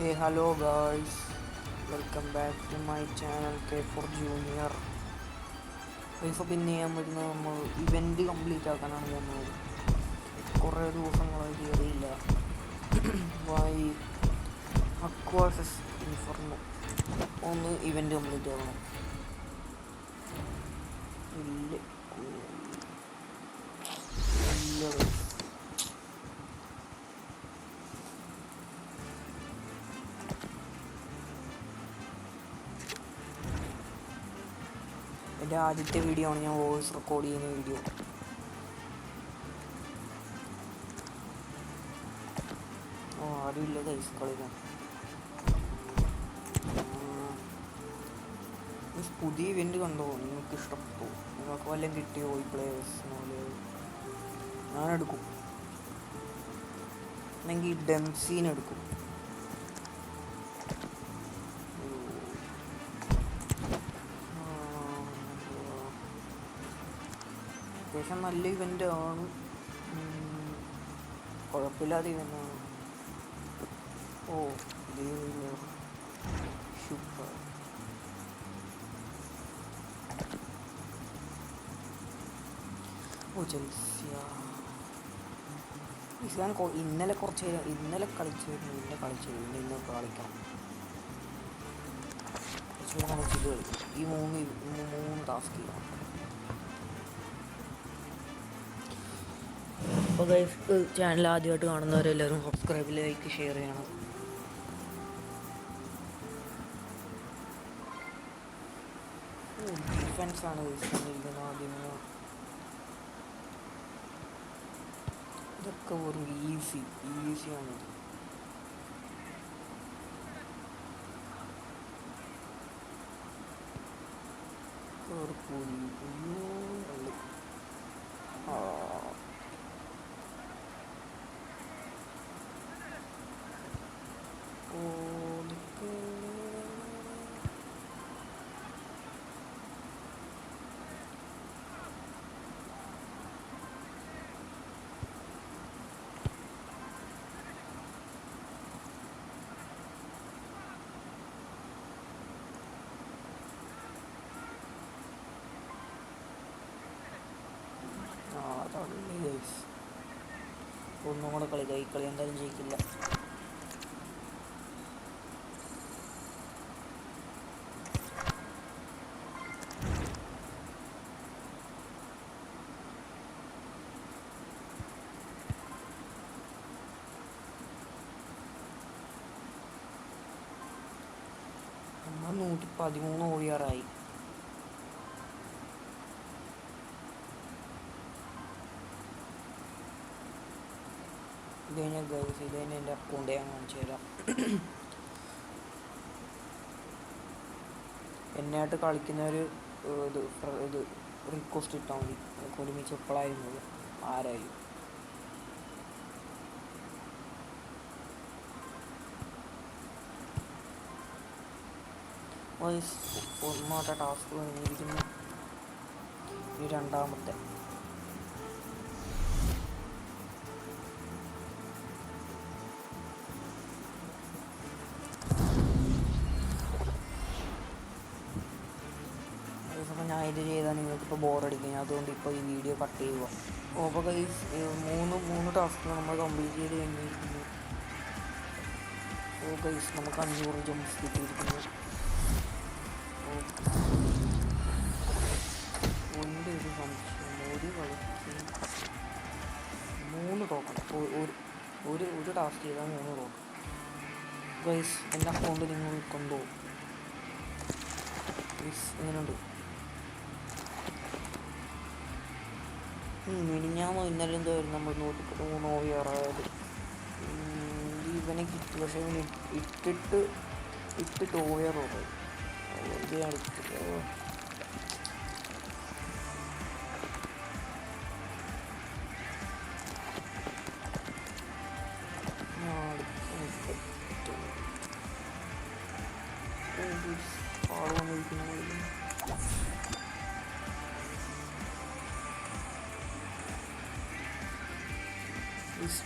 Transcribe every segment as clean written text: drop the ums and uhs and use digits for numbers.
Hey, hello guys, welcome back to my channel K4 Junior. ഇപ്പോൾ പിന്നെ ചെയ്യാൻ പറ്റുന്ന നമ്മൾ ഇവൻറ്റ് കംപ്ലീറ്റ് ആക്കാനാണ് പോകുന്നത്. കുറേ ദിവസങ്ങളായി കയറിയില്ല. വൈ അക്വാസസ് ഇൻഫർമോ ഒന്ന് ഇവൻറ്റ് കംപ്ലീറ്റ് ആക്കണം. ഇല്ല എൻ്റെ ആദ്യത്തെ വീഡിയോ ആണ് ഞാൻ വോയിസ് റെക്കോർഡ് ചെയ്യുന്ന വീഡിയോ. ആരുമില്ല കൈസ് കളിക്കാൻ. പുതിയ ഇവൻറ്റ് കണ്ടോ? നിങ്ങൾക്ക് ഇഷ്ടപ്പെട്ടു? നിങ്ങൾക്ക് വല്ലതും കിട്ടിയോ? ഈ പ്ലേയേഴ്സിനോട് ഞാനെടുക്കും, അല്ലെങ്കിൽ ഡെംസീനെടുക്കും. അത്യാവശ്യം നല്ല ഇവൻ്റ് ആണ്, കുഴപ്പമില്ലാത്ത ഇവൻ്റാണ്. ഓ സൂപ്പർ. ഓ ചെൽസിയ ഞാൻ ഇന്നലെ കളിച്ചിരുന്നു. ഇന്ന് കളിക്കണം. കുറച്ച് കളിക്കും. ഈ മൂന്ന് ടാസ്ക് ചെയ്യണം. അപ്പോൾ ഗൈസ്, ചാനൽ ആദ്യമായിട്ട് കാണുന്നവരെല്ലാവരും സബ്സ്ക്രൈബ്, ലൈക്ക്, ഷെയർ ചെയ്യണം. ഡിഫൻസാണ് ഇരിക്കുന്നത് ആദ്യമേ. ഇതൊക്കെ വെറും ഈസിയാണ്. ഒന്നും കൂടെ കളിക്കാം. ഈ കളി എന്തായാലും ജയിക്കില്ല. നമ്മൾ 113 ഓടിയാറായി. ഇതുകഴിഞ്ഞാൽ ഗൈസ്, ഇതുകഴിഞ്ഞ് എൻ്റെ അക്കൗണ്ട് ഞാൻ കാണിച്ചു തരാം. എന്നായിട്ട് കളിക്കുന്നവർ ഇത് റിക്വസ്റ്റ് ഇട്ടാൽ മതി. നമുക്ക് ഒരുമിച്ച് എപ്പോഴായിരുന്നത് ആരായാലും. ഒന്നാമത്തെ ടാസ്ക് കഴിഞ്ഞിരിക്കുന്നു. ഈ രണ്ടാമത്തെ ഞാൻ ഇത് ചെയ്താൽ നിങ്ങൾക്കിപ്പോൾ ബോറടിക്കും. അതുകൊണ്ട് ഇപ്പോൾ ഈ വീഡിയോ കട്ട് ചെയ്യുക. അപ്പോൾ ഗൈസ്, മൂന്ന് ടാസ്ക് നമ്മൾ കംപ്ലീറ്റ് ചെയ്ത് കഴിഞ്ഞിരിക്കുന്നു. ഓ ഗൈസ്, നമുക്ക് 500 ജംപ്സ് കിട്ടിയിരിക്കുന്നു. ഒരു സംശയം, ഒരു കളിക്ക് 3 ടോക്കൺ. ഒരു ടാസ്ക് ചെയ്താൽ 3 ടോക്കൺ. ഗൈസ്, എൻ്റെ അക്കൗണ്ട് നിങ്ങൾ കൊണ്ടുപോകും. ഗൈസ്, എങ്ങനെയുണ്ട്? മിനിഞ്ഞാമോ ഇന്നലെ എന്തോ ആയിരുന്നു നമ്മൾ 103 ഓവിയാറായത്. ഇവനെ കിട്ടി, പക്ഷേ ഇവന് ഇട്ടിട്ട് ഓവിയാറോട്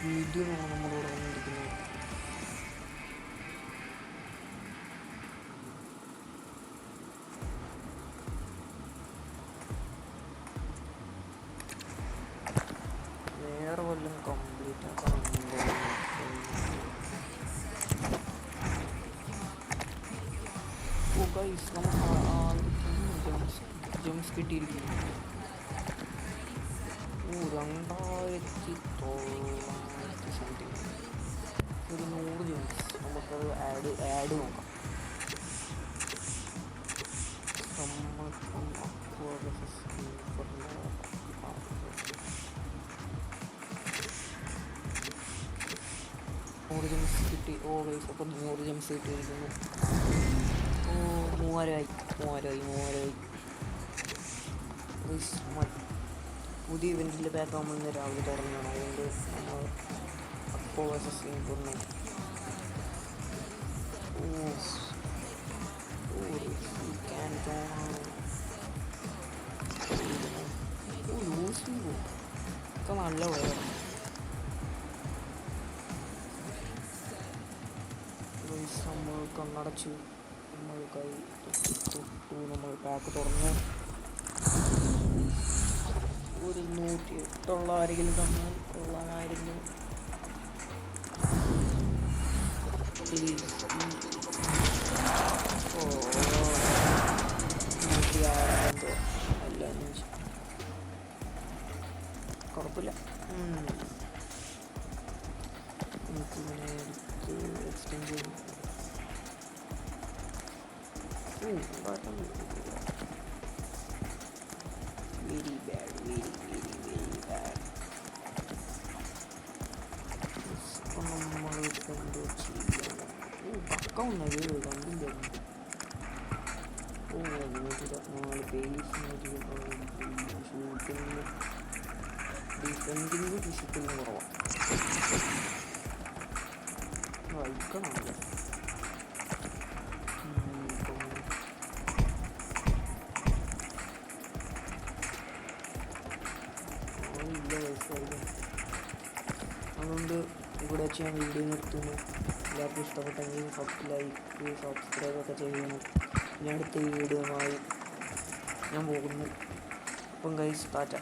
വീഡിയോ നമ്മളോട് വന്നിരിക്കുന്നത്. ഗൈസ് നമുക്ക് ജംസ് കിട്ടിയിരിക്കുന്നു. 2900 സംതിങ്, ഒരു 100 ജംസ്. നമുക്കത് ആഡ് നോക്കാം. നൂറ് ജംസ് കിട്ടി. ഓ ഗൈസ്, അപ്പം 100 ജംസ് കിട്ടിയിരിക്കുന്നു. ഓ 3000 പുതിയ ഇവൻറ്റിൽ പാക്ക് ആകുമ്പോൾ ഇന്ന് രാവിലെ തുടങ്ങണം. അതുകൊണ്ട് നമ്മൾ അപ്പോൾ കൊണ്ടു ഒക്കെ നല്ല വെള്ളം. നമ്മൾ കണ്ണടച്ചു, നമ്മൾ കൈ തൊട്ടു, നമ്മൾ പാക്ക് തുറന്നു. ഒരു 108 ആരെങ്കിലും തന്നാൽ കൊള്ളാമായിരുന്നു. ഓ 106 അല്ല 5, കുഴപ്പമില്ല. നമുക്കിങ്ങനെ എടുത്ത് എക്സ്റ്റെൻഡ് ചെയ്യും. Very bad, very bad. അപ്പം നമ്മൾ എന്തോ ചെയ്യണം. പക്ക ഒന്നത് കണ്ടില്ല. ഓ 124 പേസ്, ഷൂട്ടിങ് ഡിഫെൻഡിങ് ഫിസിക്കലും കുറവാണ്. വൈക്കണമല്ലോ. അതുകൊണ്ട് ഇവിടെ വെച്ച് ഞാൻ വീഡിയോ നിർത്തുന്നു. എല്ലാവർക്കും ഇഷ്ടപ്പെട്ടെങ്കിൽ ലൈക്ക് സബ്സ്ക്രൈബ് ഒക്കെ ചെയ്യണം. ഞാൻ അടുത്ത വീഡിയോയുമായി ഞാൻ പോകുന്നു. അപ്പം ഗൈസ് ടാറ്റ.